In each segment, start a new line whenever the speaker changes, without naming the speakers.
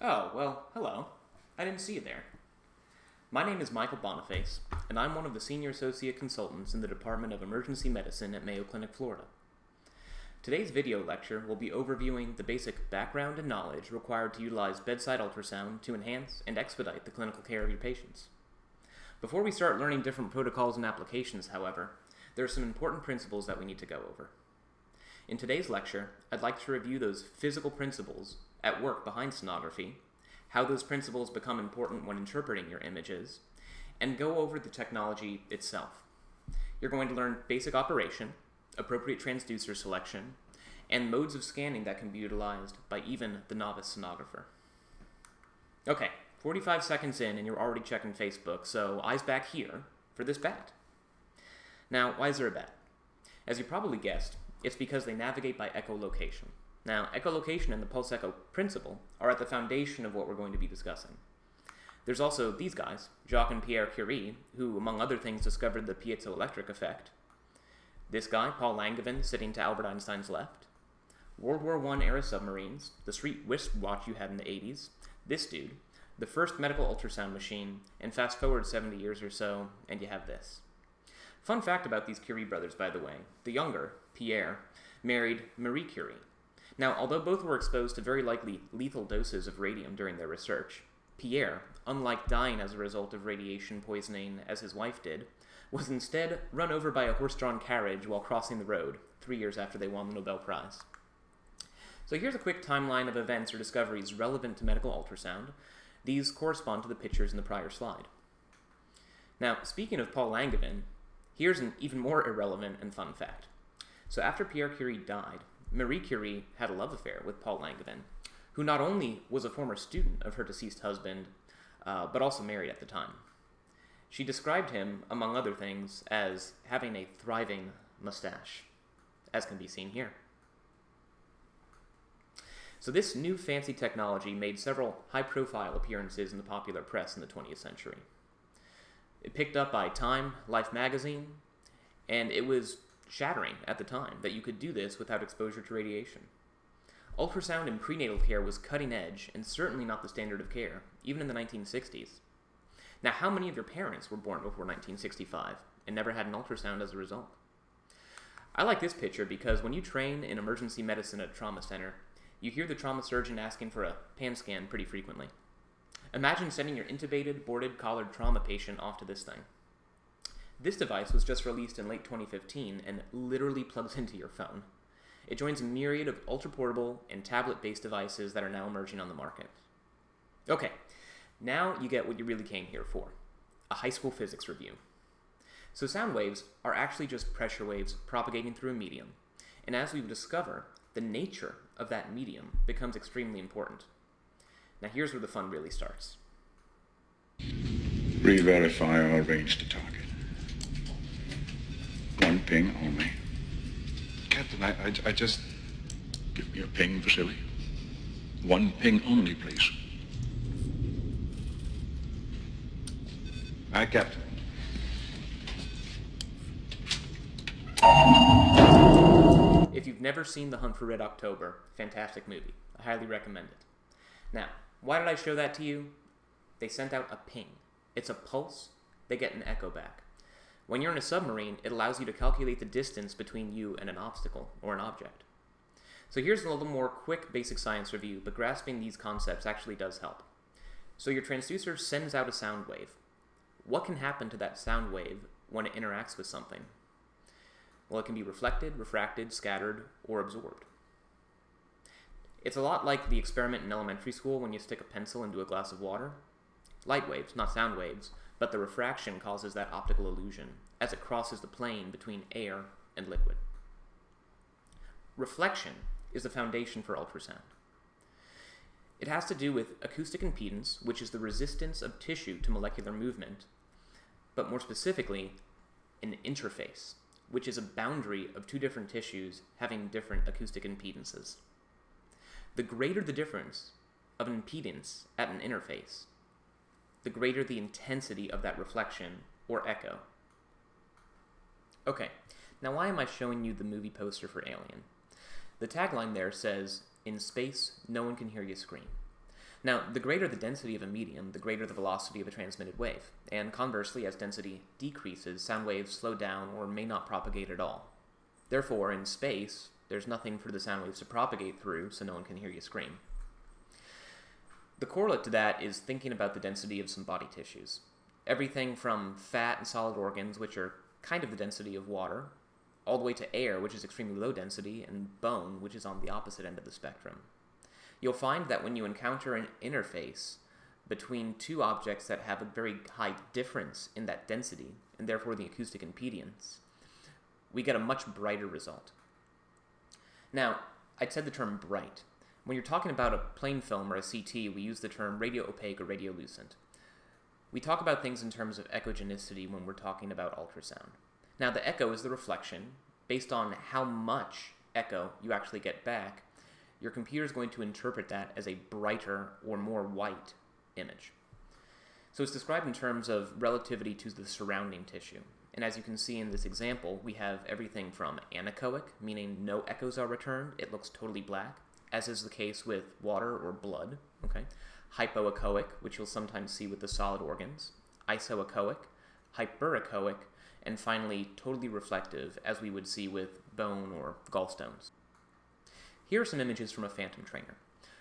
Oh, well, hello. I didn't see you there. My name is Michael Boniface, and I'm one of the Senior Associate Consultants in the Department of Emergency Medicine at Mayo Clinic, Florida. Today's video lecture will be overviewing the basic background and knowledge required to utilize bedside ultrasound to enhance and expedite the clinical care of your patients. Before we start learning different protocols and applications, however, there are some important principles that we need to go over. In today's lecture, I'd like to review those physical principles at work behind sonography, how those principles become important when interpreting your images, and go over the technology itself. You're going to learn basic operation, appropriate transducer selection, and modes of scanning that can be utilized by even the novice sonographer. Okay, 45 seconds in and you're already checking Facebook, so eyes back here for this bat. Now, why is there a bat? As you probably guessed, it's because they navigate by echolocation. Now, echolocation and the pulse echo principle are at the foundation of what we're going to be discussing. There's also these guys, Jacques and Pierre Curie, who, among other things, discovered the piezoelectric effect. This guy, Paul Langevin, sitting to Albert Einstein's left. World War I era submarines, the street wristwatch you had in the 80s, this dude, the first medical ultrasound machine, and fast forward 70 years or so, and you have this. Fun fact about these Curie brothers, by the way, the younger, Pierre, married Marie Curie. Now, although both were exposed to very likely lethal doses of radium during their research, Pierre, unlike dying as a result of radiation poisoning as his wife did, was instead run over by a horse-drawn carriage while crossing the road 3 years after they won the Nobel Prize. So here's a quick timeline of events or discoveries relevant to medical ultrasound. These correspond to the pictures in the prior slide. Now, speaking of Paul Langevin, here's an even more irrelevant and fun fact. So after Pierre Curie died, Marie Curie had a love affair with Paul Langevin, who not only was a former student of her deceased husband, but also married at the time. She described him, among other things, as having a thriving mustache, as can be seen here. So this new fancy technology made several high-profile appearances in the popular press in the 20th century. It picked up by Time, Life magazine, and it was shattering at the time that you could do this without exposure to radiation. Ultrasound in prenatal care was cutting edge and certainly not the standard of care, even in the 1960s. Now, how many of your parents were born before 1965 and never had an ultrasound as a result? I like this picture because when you train in emergency medicine at a trauma center, you hear the trauma surgeon asking for a pan scan pretty frequently. Imagine sending your intubated, boarded, collared trauma patient off to this thing. This device was just released in late 2015 and literally plugs into your phone. It joins a myriad of ultra-portable and tablet-based devices that are now emerging on the market. Okay, now you get what you really came here for, a high school physics review. So sound waves are actually just pressure waves propagating through a medium, and as we discover, the nature of that medium becomes extremely important. Now here's where the fun really starts.
Re-verify our range to target. One ping only. Captain, I just... Give me a ping, Vasily. One ping only, please. Aye, Captain.
If you've never seen The Hunt for Red October, fantastic movie. I highly recommend it. Now, why did I show that to you? They sent out a ping. It's a pulse. They get an echo back. When you're in a submarine, it allows you to calculate the distance between you and an obstacle or an object. So here's a little more quick basic science review, but grasping these concepts actually does help. So your transducer sends out a sound wave. What can happen to that sound wave when it interacts with something? Well, it can be reflected, refracted, scattered, or absorbed. It's a lot like the experiment in elementary school when you stick a pencil into a glass of water. Light waves, not sound waves, but the refraction causes that optical illusion as it crosses the plane between air and liquid. Reflection is the foundation for ultrasound. It has to do with acoustic impedance, which is the resistance of tissue to molecular movement, but more specifically, an interface, which is a boundary of two different tissues having different acoustic impedances. The greater the difference of an impedance at an interface, the greater the intensity of that reflection or echo. Okay, now why am I showing you the movie poster for Alien? The tagline there says, "In space, no one can hear you scream." Now, the greater the density of a medium, the greater the velocity of a transmitted wave, and conversely, as density decreases, sound waves slow down or may not propagate at all. Therefore, in space, there's nothing for the sound waves to propagate through, so no one can hear you scream. The correlate to that is thinking about the density of some body tissues. Everything from fat and solid organs, which are kind of the density of water, all the way to air, which is extremely low density, and bone, which is on the opposite end of the spectrum. You'll find that when you encounter an interface between two objects that have a very high difference in that density, and therefore the acoustic impedance, we get a much brighter result. Now, I'd said the term bright. When you're talking about a plain film or a CT, we use the term radio-opaque or radiolucent. We talk about things in terms of echogenicity when we're talking about ultrasound. Now, the echo is the reflection. Based on how much echo you actually get back, your computer is going to interpret that as a brighter or more white image. So it's described in terms of relativity to the surrounding tissue. And as you can see in this example, we have everything from anechoic, meaning no echoes are returned, it looks totally black, as is the case with water or blood, okay? Hypoechoic, which you'll sometimes see with the solid organs, isoechoic, hyperechoic, and finally totally reflective, as we would see with bone or gallstones. Here are some images from a phantom trainer.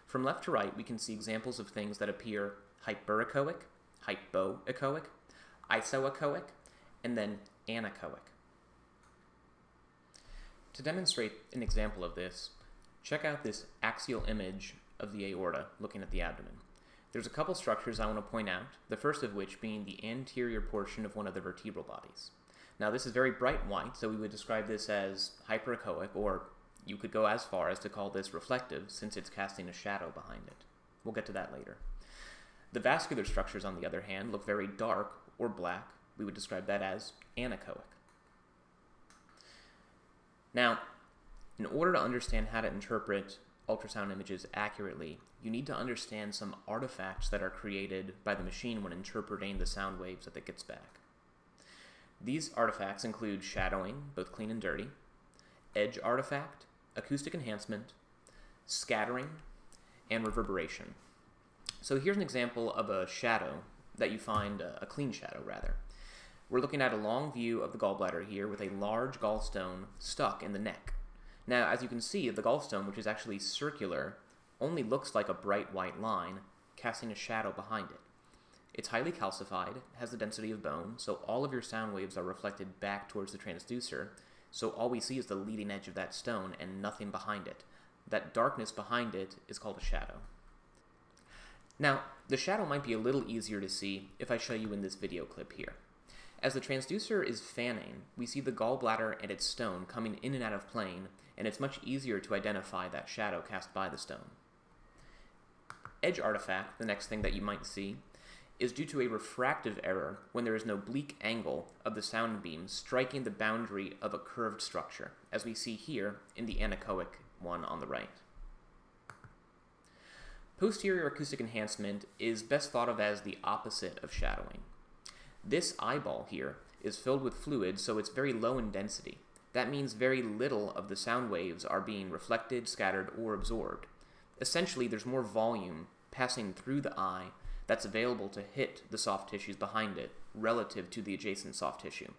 From left to right, we can see examples of things that appear hyperechoic, hypoechoic, isoechoic, and then anechoic. To demonstrate an example of this, check out this axial image of the aorta looking at the abdomen. There's a couple structures I want to point out, the first of which being the anterior portion of one of the vertebral bodies. Now this is very bright white, so we would describe this as hyperechoic, or you could go as far as to call this reflective since it's casting a shadow behind it. We'll get to that later. The vascular structures, on the other hand, look very dark or black. We would describe that as anechoic. Now, in order to understand how to interpret ultrasound images accurately, you need to understand some artifacts that are created by the machine when interpreting the sound waves that it gets back. These artifacts include shadowing, both clean and dirty, edge artifact, acoustic enhancement, scattering, and reverberation. So here's an example of a shadow that you find, a clean shadow rather. We're looking at a long view of the gallbladder here with a large gallstone stuck in the neck. Now, as you can see, the gallstone, which is actually circular, only looks like a bright white line, casting a shadow behind it. It's highly calcified, has the density of bone, so all of your sound waves are reflected back towards the transducer, so all we see is the leading edge of that stone and nothing behind it. That darkness behind it is called a shadow. Now, the shadow might be a little easier to see if I show you in this video clip here. As the transducer is fanning, we see the gallbladder and its stone coming in and out of plane, and it's much easier to identify that shadow cast by the stone. Edge artifact, the next thing that you might see, is due to a refractive error when there is no oblique angle of the sound beam striking the boundary of a curved structure, as we see here in the anechoic one on the right. Posterior acoustic enhancement is best thought of as the opposite of shadowing. This eyeball here is filled with fluid, so it's very low in density. That means very little of the sound waves are being reflected, scattered, or absorbed. Essentially, there's more volume passing through the eye that's available to hit the soft tissues behind it relative to the adjacent soft tissue.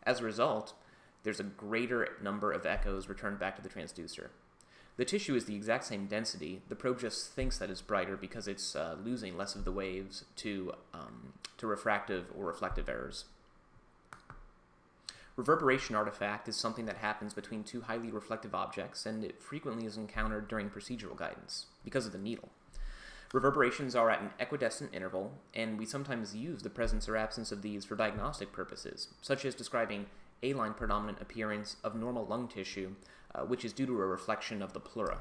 As a result, there's a greater number of echoes returned back to the transducer. The tissue is the exact same density. The probe just thinks that it's brighter because it's losing less of the waves to refractive or reflective errors. Reverberation artifact is something that happens between two highly reflective objects, and it frequently is encountered during procedural guidance because of the needle. Reverberations are at an equidistant interval, and we sometimes use the presence or absence of these for diagnostic purposes, such as describing A-line predominant appearance of normal lung tissue, which is due to a reflection of the pleura.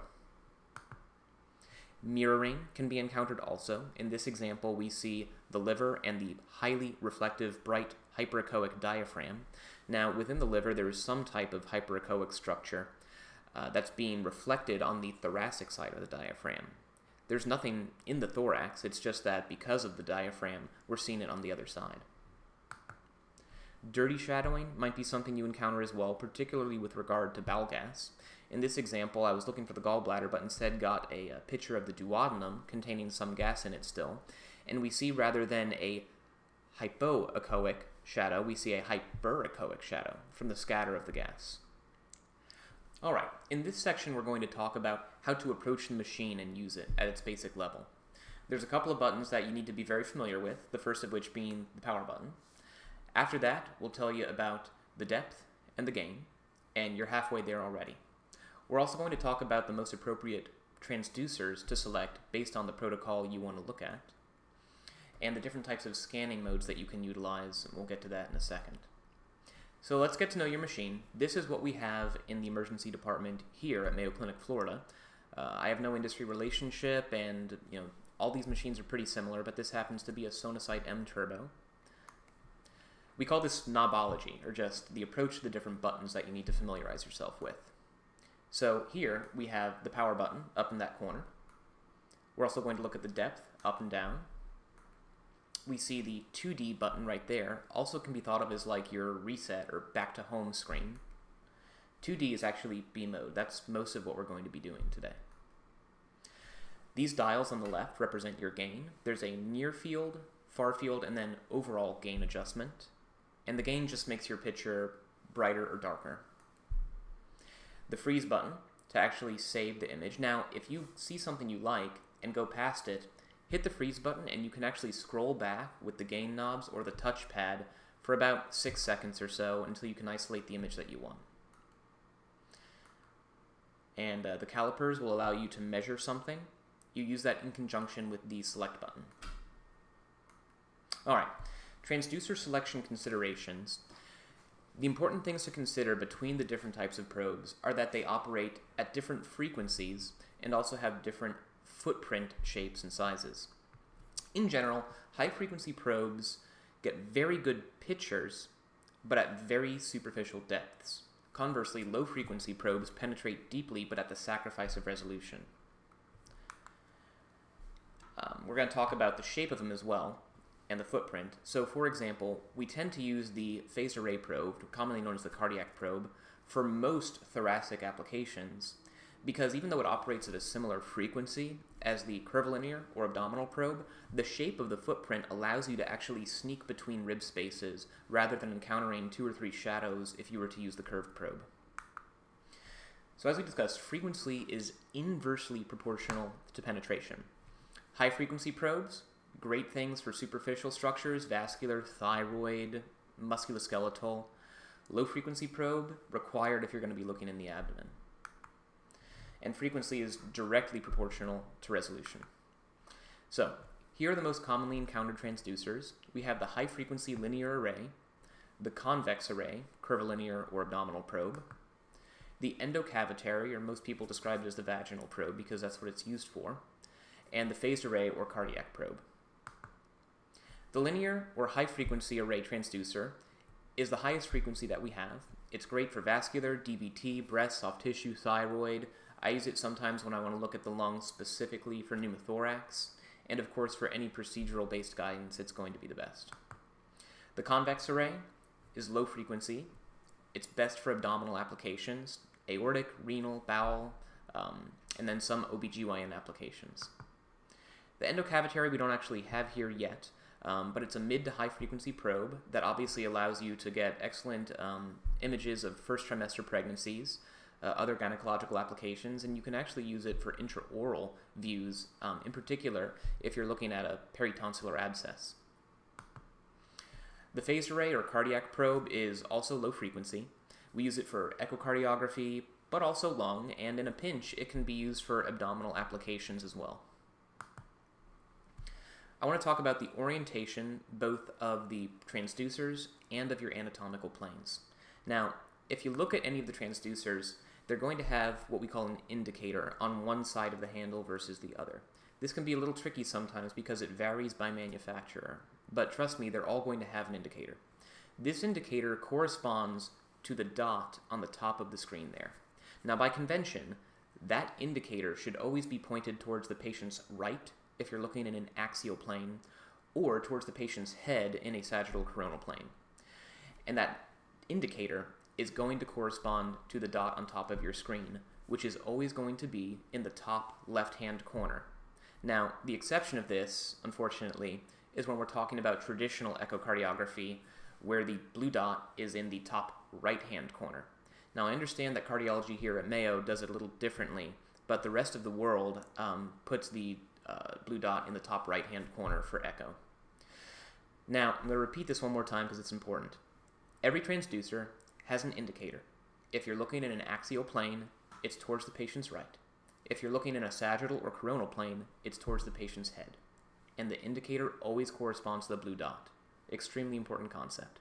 Mirroring can be encountered also. In this example, we see the liver and the highly reflective, bright hyperechoic diaphragm. Now, within the liver, there is some type of hyperechoic structure that's being reflected on the thoracic side of the diaphragm. There's nothing in the thorax, it's just that because of the diaphragm, we're seeing it on the other side. Dirty shadowing might be something you encounter as well, particularly with regard to bowel gas. In this example, I was looking for the gallbladder, but instead got a picture of the duodenum containing some gas in it still. And we see rather than a hypoechoic shadow, we see a hyperechoic shadow from the scatter of the gas. Alright, in this section we're going to talk about how to approach the machine and use it at its basic level. There's a couple of buttons that you need to be very familiar with, the first of which being the power button. After that, we'll tell you about the depth and the gain, and you're halfway there already. We're also going to talk about the most appropriate transducers to select based on the protocol you want to look at, and the different types of scanning modes that you can utilize, and we'll get to that in a second. So let's get to know your machine. This is what we have in the emergency department here at Mayo Clinic, Florida. I have no industry relationship, and all these machines are pretty similar, but this happens to be a Sonosite M Turbo. We call this knobology, or just the approach to the different buttons that you need to familiarize yourself with. So here we have the power button up in that corner. We're also going to look at the depth up and down. We see the 2D button right there, also can be thought of as like your reset or back to home screen. 2D is actually B mode. That's most of what we're going to be doing today. These dials on the left represent your gain. There's a near field, far field, and then overall gain adjustment. And the gain just makes your picture brighter or darker. The freeze button to actually save the image. Now, if you see something you like and go past it, hit the freeze button and you can actually scroll back with the gain knobs or the touchpad for about 6 seconds or so until you can isolate the image that you want. And the calipers will allow you to measure something. You use that in conjunction with the select button. Alright, transducer selection considerations. The important things to consider between the different types of probes are that they operate at different frequencies and also have different footprint shapes and sizes. In general, high-frequency probes get very good pictures, but at very superficial depths. Conversely, low-frequency probes penetrate deeply, but at the sacrifice of resolution. We're going to talk about the shape of them as well, and the footprint. So, for example, we tend to use the phased array probe, commonly known as the cardiac probe, for most thoracic applications, because even though it operates at a similar frequency as the curvilinear or abdominal probe, the shape of the footprint allows you to actually sneak between rib spaces rather than encountering 2 or 3 shadows if you were to use the curved probe. So as we discussed, frequency is inversely proportional to penetration. High-frequency probes, great things for superficial structures, vascular, thyroid, musculoskeletal. Low-frequency probe, required if you're going to be looking in the abdomen. And frequency is directly proportional to resolution. So, here are the most commonly encountered transducers. We have the high-frequency linear array, the convex array, curvilinear or abdominal probe, the endocavitary, or most people describe it as the vaginal probe because that's what it's used for, and the phased array or cardiac probe. The linear or high-frequency array transducer is the highest frequency that we have. It's great for vascular, DVT, breast, soft tissue, thyroid. I use it sometimes when I want to look at the lungs specifically for pneumothorax, and of course for any procedural-based guidance, it's going to be the best. The convex array is low frequency. It's best for abdominal applications, aortic, renal, bowel, and then some OBGYN applications. The endocavitary we don't actually have here yet, but it's a mid to high frequency probe that obviously allows you to get excellent images of first trimester pregnancies, other gynecological applications, and you can actually use it for intraoral views, in particular if you're looking at a peritonsillar abscess. The phased array or cardiac probe is also low frequency. We use it for echocardiography, but also lung, and in a pinch it can be used for abdominal applications as well. I want to talk about the orientation both of the transducers and of your anatomical planes. Now, if you look at any of the transducers, they're going to have what we call an indicator on one side of the handle versus the other. This can be a little tricky sometimes because it varies by manufacturer, but trust me, they're all going to have an indicator. This indicator corresponds to the dot on the top of the screen there. Now, by convention, that indicator should always be pointed towards the patient's right if you're looking in an axial plane, or towards the patient's head in a sagittal coronal plane. And that indicator is going to correspond to the dot on top of your screen which is always going to be in the top left-hand corner. Now, the exception of this, unfortunately, is when we're talking about traditional echocardiography, where the blue dot is in the top right-hand corner. Now, I understand that cardiology here at Mayo does it a little differently, but the rest of the world puts the blue dot in the top right-hand corner for echo. Now, I'm going to repeat this one more time because it's important. Every transducer has an indicator. If you're looking in an axial plane, it's towards the patient's right. If you're looking in a sagittal or coronal plane, it's towards the patient's head. And the indicator always corresponds to the blue dot. Extremely important concept.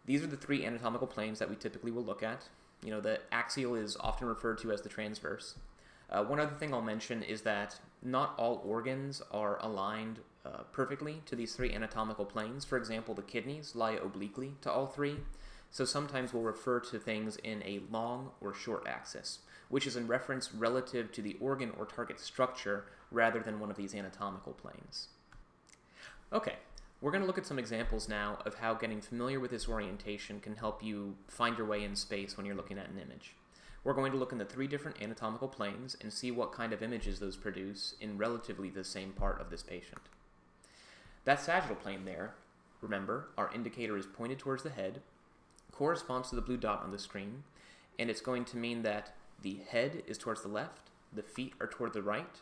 These are the three anatomical planes that we typically will look at. You know, the axial is often referred to as the transverse. One other thing I'll mention is that not all organs are aligned perfectly to these three anatomical planes. For example, the kidneys lie obliquely to all three, so sometimes we'll refer to things in a long or short axis, which is in reference relative to the organ or target structure rather than one of these anatomical planes. Okay, we're going to look at some examples now of how getting familiar with this orientation can help you find your way in space when you're looking at an image. We're going to look in the three different anatomical planes and see what kind of images those produce in relatively the same part of this patient. That sagittal plane there, remember, our indicator is pointed towards the head, corresponds to the blue dot on the screen, and it's going to mean that the head is towards the left, the feet are toward the right,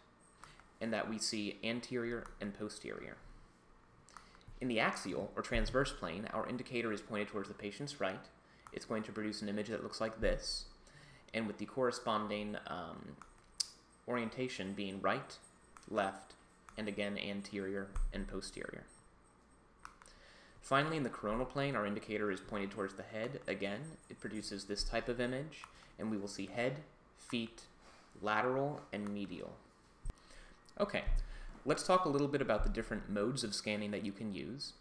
and that we see anterior and posterior. In the axial or transverse plane, our indicator is pointed towards the patient's right. It's going to produce an image that looks like this, and with the corresponding orientation being right, left, and again anterior and posterior. Finally, in the coronal plane, our indicator is pointed towards the head. Again, it produces this type of image, and we will see head, feet, lateral, and medial. Okay, let's talk a little bit about the different modes of scanning that you can use.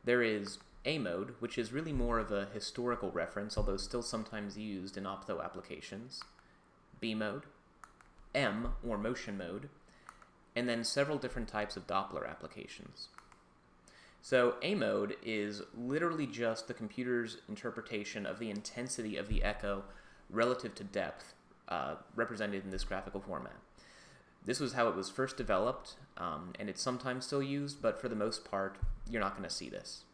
There is A mode, which is really more of a historical reference, although still sometimes used in optho applications. B mode, M, or motion mode, and then several different types of Doppler applications. So A mode is literally just the computer's interpretation of the intensity of the echo relative to depth, represented in this graphical format. This was how it was first developed, and it's sometimes still used, but for the most part, you're not going to see this.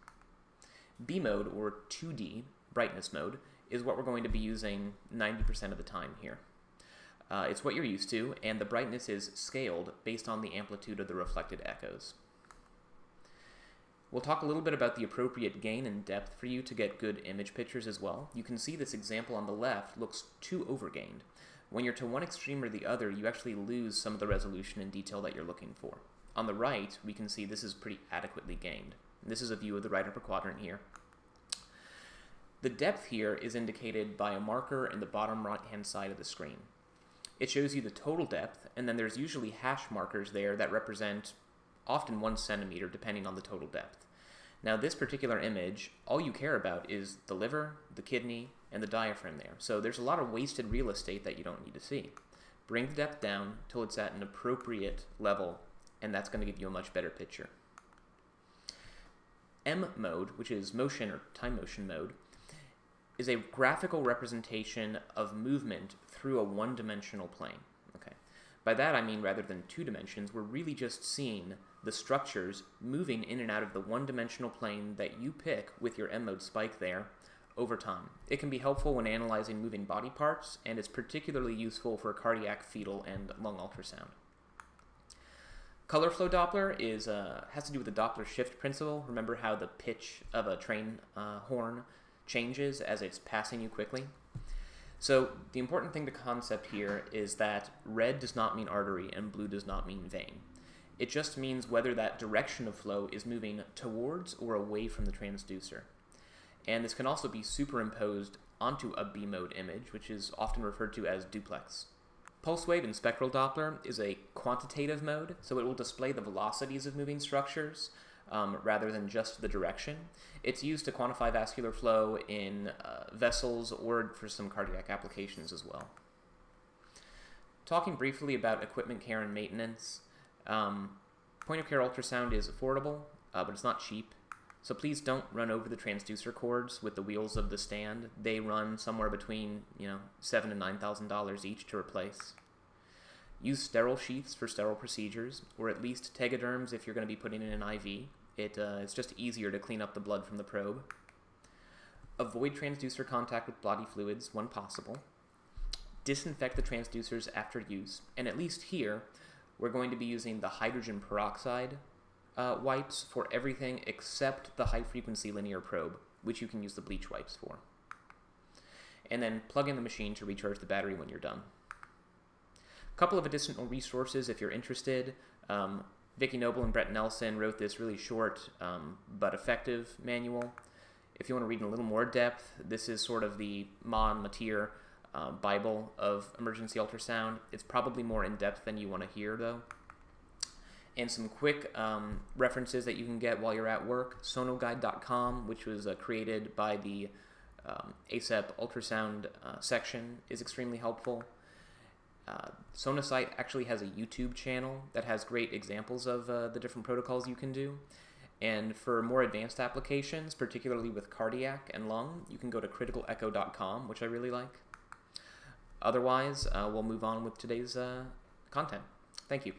B mode, or 2D, brightness mode, is what we're going to be using 90% of the time here. It's what you're used to, and the brightness is scaled based on the amplitude of the reflected echoes. We'll talk a little bit about the appropriate gain and depth for you to get good image pictures as well. You can see this example on the left looks too overgained. When you're to one extreme or the other, you actually lose some of the resolution and detail that you're looking for. On the right, we can see this is pretty adequately gained. This is a view of the right upper quadrant here. The depth here is indicated by a marker in the bottom right-hand side of the screen. It shows you the total depth, and then there's usually hash markers there that represent often 1 centimeter depending on the total depth. Now this particular image, all you care about is the liver, the kidney, and the diaphragm there. So there's a lot of wasted real estate that you don't need to see. Bring the depth down till it's at an appropriate level, and that's going to give you a much better picture. M mode, which is motion or time motion mode, is a graphical representation of movement through a one-dimensional plane. Okay. By that I mean rather than 2 dimensions, we're really just seeing the structures moving in and out of the one-dimensional plane that you pick with your M mode spike there over time. It can be helpful when analyzing moving body parts, and it's particularly useful for cardiac, fetal, and lung ultrasound. Color flow Doppler has to do with the Doppler shift principle. Remember how the pitch of a train horn changes as it's passing you quickly? So the important thing to concept here is that red does not mean artery and blue does not mean vein. It just means whether that direction of flow is moving towards or away from the transducer. And this can also be superimposed onto a B mode image, which is often referred to as duplex. Pulse wave and spectral Doppler is a quantitative mode, so it will display the velocities of moving structures rather than just the direction. It's used to quantify vascular flow in vessels or for some cardiac applications as well. Talking briefly about equipment care and maintenance, point-of-care ultrasound is affordable, but it's not cheap. So please don't run over the transducer cords with the wheels of the stand. They run somewhere between $7,000 and $9,000 each to replace. Use sterile sheaths for sterile procedures, or at least tegaderms if you're going to be putting in an IV. It's just easier to clean up the blood from the probe. Avoid transducer contact with body fluids when possible. Disinfect the transducers after use, and at least here, we're going to be using the hydrogen peroxide wipes for everything except the high-frequency linear probe, which you can use the bleach wipes for. And then plug in the machine to recharge the battery when you're done. A couple of additional resources if you're interested. Vicki Noble and Brett Nelson wrote this really short but effective manual. If you want to read in a little more depth, this is sort of the Mon Mateer Bible of emergency ultrasound. It's probably more in-depth than you want to hear, though. And some quick references that you can get while you're at work. Sonoguide.com, which was created by the ASAP ultrasound section, is extremely helpful. Sonosite actually has a YouTube channel that has great examples of the different protocols you can do. And for more advanced applications, particularly with cardiac and lung, you can go to criticalecho.com, which I really like. Otherwise, we'll move on with today's content. Thank you.